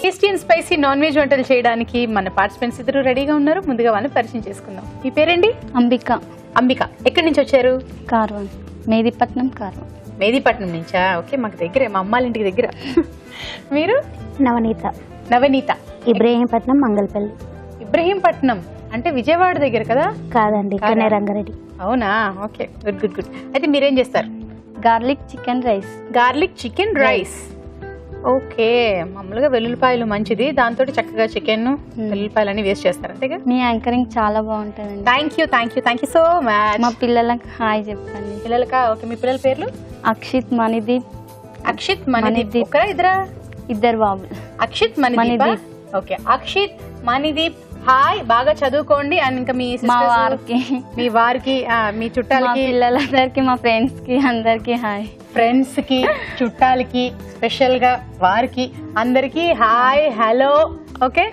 Tasty and spicy non veg వంటలు చేయడానికి మన పార్టిసిపెంట్స్ ఇద్దరు రెడీగా ఉన్నారు. ముందుగా వాళ్ళని పరిచయం చేసుకుందాం. మీ పేరేంటి? అంబిక. అంబిక. ఎక్కడి నుంచి వచ్చారు? కార్వన్, మేదీపట్నం. కార్వన్. మేదీపట్నం నుంచా? ఓకే, మాకు దగ్గరే, మా అమ్మాళ్ళ ఇంటికి దగ్గర. మీరు? నవనీత. నవనీత. ఇబ్రహీంపట్నం, మంగళపల్లి. ఇబ్రహీంపట్నం అంటే విజయవాడ దగ్గర కదా? కాదండి, ఇక్కడనే రంగారెడ్డి. అవునా? Okay, good good good. అయితే మీరేం చేస్తారు? Garlic chicken rice. Garlic chicken rice. Okay, మామూలుగా వెల్లుల్లిపాయలు మంచిది, దాంతో చక్కగా చికెన్ వెల్లుల్లిపాయలు అన్ని వేస్ట్ చేస్తారు అంతేగా? మీ యాంకరింగ్ చాలా బాగుంటుందండి. Thank you thank you thank you so much. మా పిల్లలకు హాయ్ చెప్పండి. పిల్లలకా? ఓకే, మీ పిల్లల పేర్లు? అక్షిత్, మణిదీప్. అక్షిత్, మణిదీప్. ఒకరా ఇద్దరా? ఇద్దరు బాబులు. అక్షిత్, మణిదీప్. ఓకే, అక్షిత్, మణిదీప్ హాయ్, బాగా చదువుకోండి. అండ్ ఇంకా మీ వారికి, మీ వారికి, మీ చుట్టాలకి, పిల్లలందరికి, మా ఫ్రెండ్స్ కి అందరికి హాయ్. ఫ్రెండ్స్ కి, చుట్టాలకి, స్పెషల్ గా వారికి అందరికి హాయ్, హలో. ఓకే,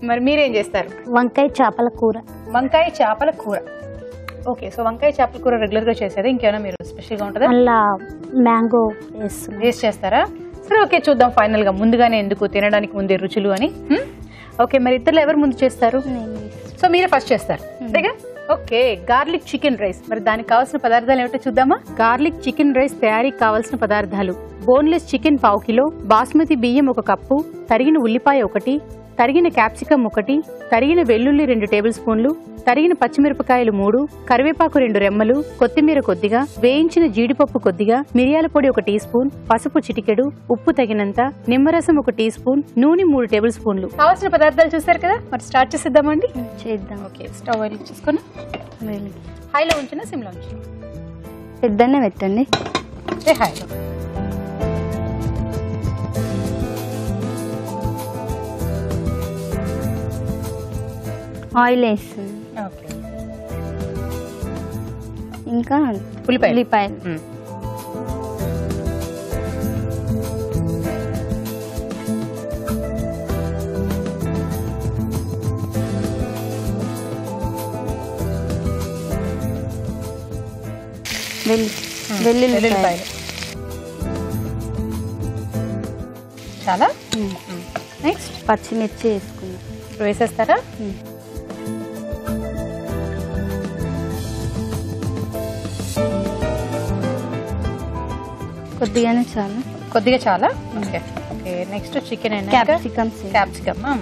మరి మీరేం చేస్తారు? వంకాయ చేపల కూర. వంకాయ చేపల కూర. ఓకే, సో వంకాయ చేపల కూర రెగ్యులర్ గా చేసేది, ఇంకేమైనా మీరు స్పెషల్ గా ఉంటుందా? అలా మ్యాంగో వేస్ట్ చేస్తారా? సరే, ఓకే, చూద్దాం ఫైనల్ గా. ముందుగానే ఎందుకు, తినడానికి ముందే రుచులు అని. ఓకే, మరి ఇద్దరు ఎవరు ముందు చేస్తారు? సో మీరే ఫస్ట్ చేస్తారు అంతేగా? Okay, garlic chicken rice. మరి దానికి కావాల్సిన పదార్థాలు ఏమిటో చూద్దామా? గార్లిక్ చికెన్ రైస్ తయారీకి కావాల్సిన పదార్థాలు: బోన్లెస్ చికెన్ 1/2 కిలో, బాస్మతి బియ్యం 1 కప్పు, తరిగిన ఉల్లిపాయ 1, తరిగిన క్యాప్సికం 1, తరిగిన వెల్లుల్లి 2 టేబుల్ స్పూన్లు, తరిగిన పచ్చిమిరపకాయలు 3, కరివేపాకు 2 రెమ్మలు, కొత్తిమీర కొద్దిగా, వేయించిన జీడిపప్పు కొద్దిగా, మిరియాల పొడి 1 టీ స్పూన్, పసుపు చిటికెడు, ఉప్పు తగినంత, నిమ్మరసం 1 టీ స్పూన్, నూనె 3 టేబుల్ స్పూన్లు. కావాల్సిన పదార్థాలు చూసారు కదా, మరి స్టార్ట్ చేసేద్దామండి. చేద్దాం. ఓకే, స్టవ్ ఆయిల్ చేసుకొని హైలో ఉంచిన సిమ్లో ఉంచిన? పెద్దనే పెట్టండి. హైలో. ఆయిల్ వేస్తుంది. ఓకే, ఇంకా ఉల్లిపాయలు. వెల్లుల్లిపాయలు చాలా. నెక్స్ట్ పచ్చిమిర్చి వేసుకున్నాం. ఇప్పుడు వేసేస్తారా? కొద్దిగానే చాలా. కొద్దిగా చాలా. Okay okay, next chicken. Capsicum.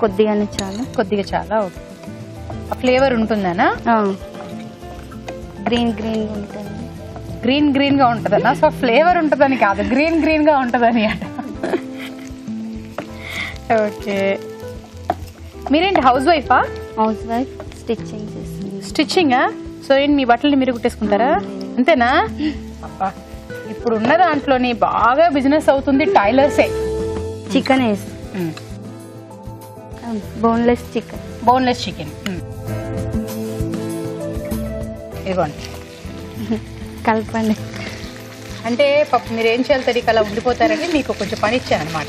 కొద్దిగానే చాలా. కొద్దిగా చాలా. ఓకే, ఆ ఫ్లేవర్ ఉంటుందనా? గ్రీన్ గ్రీన్ ఉంటుంది. గ్రీన్ గ్రీన్ గా ఉంటుందన్నా? సో ఫ్లేవర్ ఉంటుందని కాదు, గ్రీన్ గ్రీన్ గా ఉంటుందని అట. ఓకే, మీరేంటి హౌస్ వైఫా? హౌస్ వైఫ్, స్టిచ్చింగ్ చేస్తుంది. స్టిచ్చింగా? సో ఏంటి, మీ బట్టలు మీరు కుట్టేసుకుంటారా? అంతేనా? అబ్బా, ఇప్పుడు ఉన్న దాంట్లోని బాగా బిజినెస్ అవుతుంది టైలర్సే. చికెన్ వేసి, బోన్లెస్ చికెన్. బోన్లెస్ చికెన్ ఇదిగోండి, కలపండి. అంటే పాపం మీరు ఏం చేయాలి, తెలియక అలా ఉండిపోతారని మీకు కొంచెం పని ఇచ్చాను అనమాట.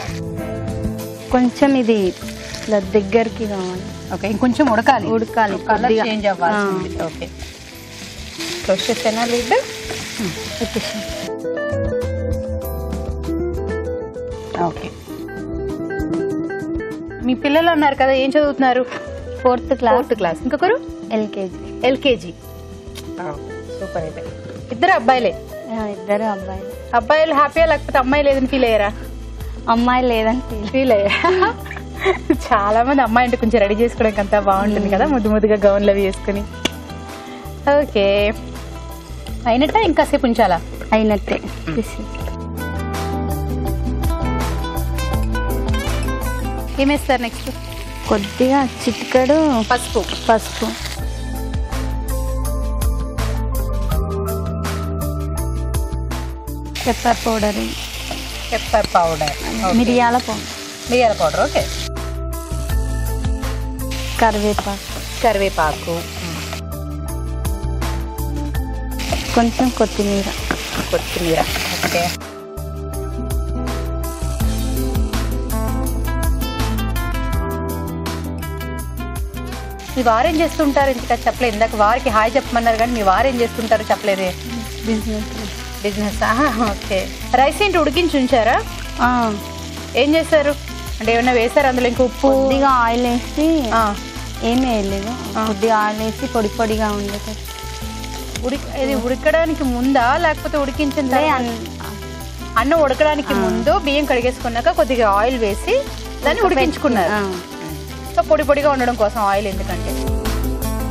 కొంచెం ఇది ఇట్లా దగ్గరికి కావాలి. ఓకే, ఇంకొంచెం ఉడకాలి. కలర్ చేంజ్ అవ్వాలి. ఓకే, క్లోజ్ చేసేనా లిడ్? ఓకే, మీ పిల్లలు అన్నారు కదా, ఏం చదువుతున్నారు? 4th class. ఇంకొకరు ఎల్కేజీ. సూపర్. అయితే ఇద్దరు అబ్బాయిలే? ఇద్దరు అబ్బాయిలు. అబ్బాయిలు హ్యాపీయా, లేకపోతే అమ్మాయి లేదని ఫీల్ అయ్యారా? అమ్మాయి లేదని ఫీల్ అయ్యా? చాలా మంది అమ్మాయి అంటే కొంచెం రెడీ చేసుకోవడానికి అంతా బాగుంటుంది కదా, ముద్దు ముద్దుగా గౌన్లు అవి వేసుకుని. ఓకే, అయినట్ట ఇంకాసేపు ఉంచాలా? అయినట్టే. ఏమేస్తారు నెక్స్ట్? కొద్దిగా చిటికెడు పసుపు. Pepper powder. మిరియాల పౌడర్. ఓకే, కరివేపాకు, కొంచెం కొత్తిమీర. ఓకే, మీ వారు ఏం చేస్తుంటారు? ఇంటికి చెప్పలేదు. ఇందాక వారికి హాయ్ చెప్పమన్నారు కానీ మీ వారు ఏం చేస్తుంటారు చెప్పలేదే. బిజినెస్. ఓకే. రైస్ ఏంటి ఉడికించి ఉంచారా? ఏం చేశారు అంటే ఏమైనా వేసారు అందులో? ఇంకా ఉప్పు, కొద్దిగా ఆయిల్ వేసి ఏమీ వేయలేదు. కొద్దిగా ఆయిల్ వేసి పొడి పొడిగా ఉండేది. ఇది ఉడకడానికి ముందా లేకపోతే ఉడికించిన అన్నం ఉడకడానికి ముందు బియ్యం కడిగేసుకున్నాక కొద్దిగా ఆయిల్ వేసి దాన్ని ఉడికించుకున్నారు. సో పొడి పొడిగా ఉండడం కోసం ఆయిల్. ఎందుకంటే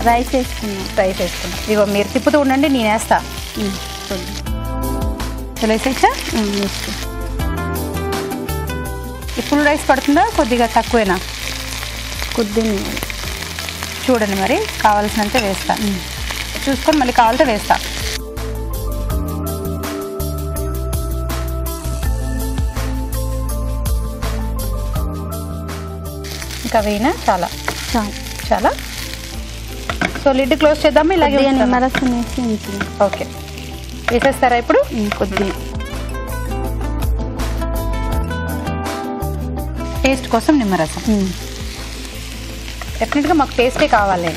రైస్ వేసుకున్నాం. ఇగో మీరు తిప్పుతూ ఉండండి, నేను వేస్తా. వేసేచ్చా? ఇప్పుడు రైస్ పడుతుందా కొద్దిగా తక్కువేనా? కొద్దిగా చూడండి మరి, కావాల్సినంత వేస్తా. చూసుకొని మళ్ళీ కావాలితే వేస్తా. ఇంకా వేయినా? చాలా చాలా. సో లిడ్ క్లోజ్ చేద్దామా? ఇలాగే నిమ్మరసం వేసి. ఓకే, వేసేస్తారా ఇప్పుడు? కొద్దిగా టేస్ట్ కోసం నిమ్మరసం. డెఫినెట్గా మాకు టేస్టే కావాలి.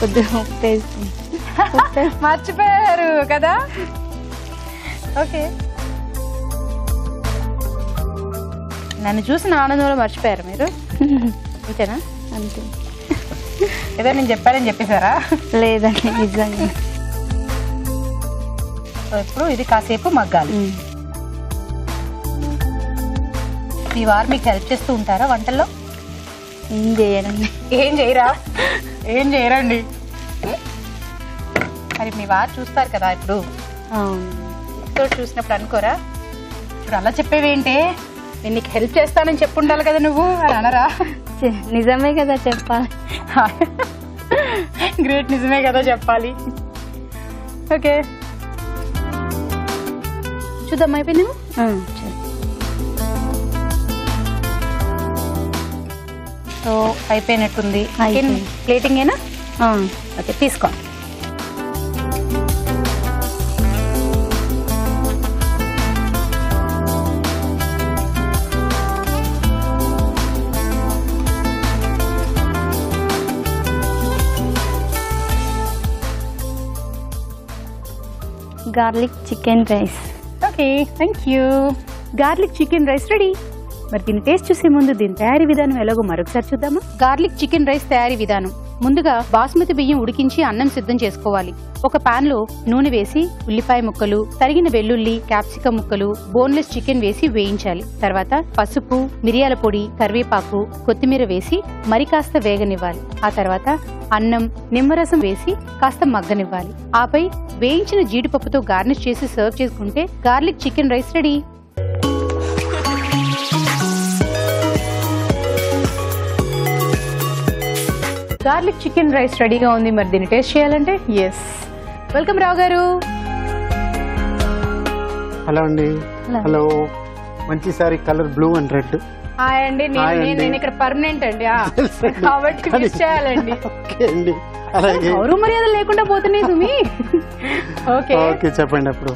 కొద్దిగా ఉప్పు మర్చిపోయారు కదా. ఓకే, నన్ను చూసిన ఆనందంలో మర్చిపోయారు మీరు. అంతేనా? అంతే. ఏదో నేను చెప్పానని చెప్పేశారా? లేదండి, నిజంగా. సో ఇప్పుడు ఇది కాసేపు మగ్గాలి. మీ వారు మీకు హెల్ప్ చేస్తూ ఉంటారా వంటల్లో? ఏం చేయరండి. ఏం చేయరా? ఏం చేయరండి. మరి మీ వారు చూస్తారు కదా ఇప్పుడు. చూసినప్పుడు అనుకోరా ఇప్పుడు అలా చెప్పేవేంటే? నేను నీకు హెల్ప్ చేస్తానని చెప్పుండాలి కదా నువ్వు అని అనరా? నిజమే కదా చెప్పాలి. గ్రేట్, నిజమే కదా చెప్పాలి. ఓకే, చూద్దాం. అయిపోయిందేమో. సో అయిపోయినట్టుంది. ప్లేటింగ్ ఏనా? ఓకే, తీసుకో. Garlic chicken rice. Okay, thank you. Garlic chicken rice ready. మరి దీన్ని టేస్ట్ చూసే ముందు దీని తయారీ విధానం ఎలాగో మరొకసారి చూద్దామా? గార్లిక్ చికెన్ రైస్ తయారీ విధానం. ముందుగా బాస్మతి బియ్యం ఉడికించి అన్నం సిద్ధం చేసుకోవాలి. ఒక పాన్ లో నూనె వేసి ఉల్లిపాయ ముక్కలు, తరిగిన వెల్లుల్లి, క్యాప్సికం ముక్కలు, బోన్లెస్ చికెన్ వేసి వేయించాలి. తర్వాత పసుపు, మిరియాల పొడి, కరివేపాకు, కొత్తిమీర వేసి మరి కాస్త వేగనివ్వాలి. ఆ తర్వాత అన్నం, నిమ్మరసం వేసి కాస్త మగ్గనివ్వాలి. ఆపై వేయించిన జీడిపప్పుతో గార్నిష్ చేసి సర్వ్ చేసుకుంటే garlic chicken rice ready. Garlic chicken rice రెడీగా ఉంది. మరి దీన్ని టేస్ట్ చేయాలంటే ఎస్, వెల్కమ్ రావు గారు. హలో అండి. హలో. మంచి sorry, colour blue and red. Hi అండి. నేను ఇక్కడ పర్మనెంట్ అండి కాబట్టి మిస్ చేయాలండి. అలాగే ఎవరు మర్యాద లేకుండా పోతున్నాయి సుమి. ఓకే ఓకే, చెప్పండి అప్పుడు.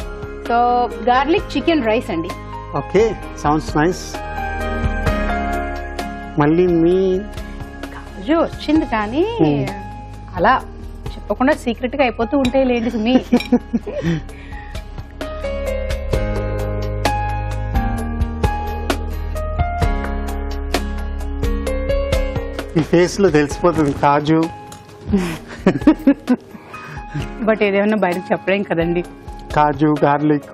సో గార్లిక్ చికెన్ రైస్ అండి. Okay, sounds nice. మళ్ళీ మీ కాజు వచ్చింది కానీ అలా చెప్పకుండా సీక్రెట్ గా అయిపోతూ ఉంటాయి లేండి సుమి. ఈ ఫేస్ లో తెలిసిపోతుంది కాజు. బట్ ఏదేమన్నా బయటకు చెప్పలేం కదండి. కాజు, గార్లిక్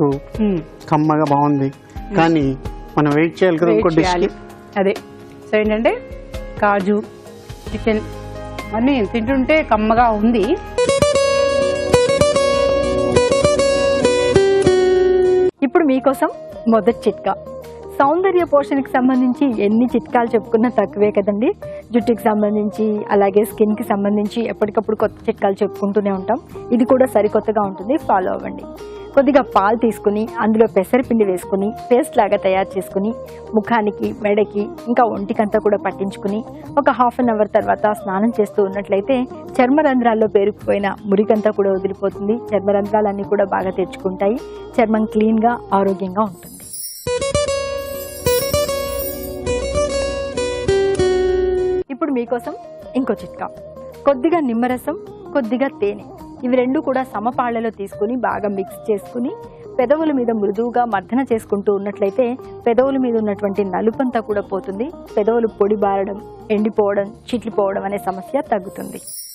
కమ్మగా బాగుంది కానీ మనం వెయిట్ చేయాలి కదా ఇంకో డిష్. అదే. సో ఏంటంటే కాజు చికెన్ అన్నీ తింటుంటే కమ్మగా ఉంది. ఇప్పుడు మీకోసం మొదటి చిట్కా. సౌందర్య పోషణకి సంబంధించి ఎన్ని చిట్కాలు చెప్పుకున్నా తక్కువే కదండి. జుట్టుకి సంబంధించి అలాగే స్కిన్కి సంబంధించి ఎప్పటికప్పుడు కొత్త చిట్కాలు చెప్పుకుంటూనే ఉంటాం. ఇది కూడా సరికొత్తగా ఉంటుంది, ఫాలో అవ్వండి. కొద్దిగా పాలు తీసుకుని అందులో పెసరపిండి వేసుకుని పేస్ట్ లాగా తయారు చేసుకుని ముఖానికి, మెడకి, ఇంకా ఒంటికంతా కూడా పట్టించుకుని ఒక హాఫ్ అన్ అవర్ తర్వాత స్నానం చేస్తూ ఉన్నట్లయితే చర్మరంధ్రాల్లో పేరుకుపోయిన మురికంతా కూడా వదిలిపోతుంది. చర్మరంధ్రాలన్నీ కూడా బాగా తెచ్చుకుంటాయి. చర్మం క్లీన్గా, ఆరోగ్యంగా ఉంటుంది. మీకోసం ఇంకో చిట్కా. కొద్దిగా నిమ్మరసం, కొద్దిగా తేనె, ఇవి రెండు కూడా సమపాళ్లలో తీసుకుని బాగా మిక్స్ చేసుకుని పెదవుల మీద మృదువుగా మర్దన చేసుకుంటూ ఉన్నట్లయితే పెదవుల మీద ఉన్నటువంటి నలుపంతా కూడా పోతుంది. పెదవులు పొడి బారడం, ఎండిపోవడం, చిట్లిపోవడం అనే సమస్య తగ్గుతుంది.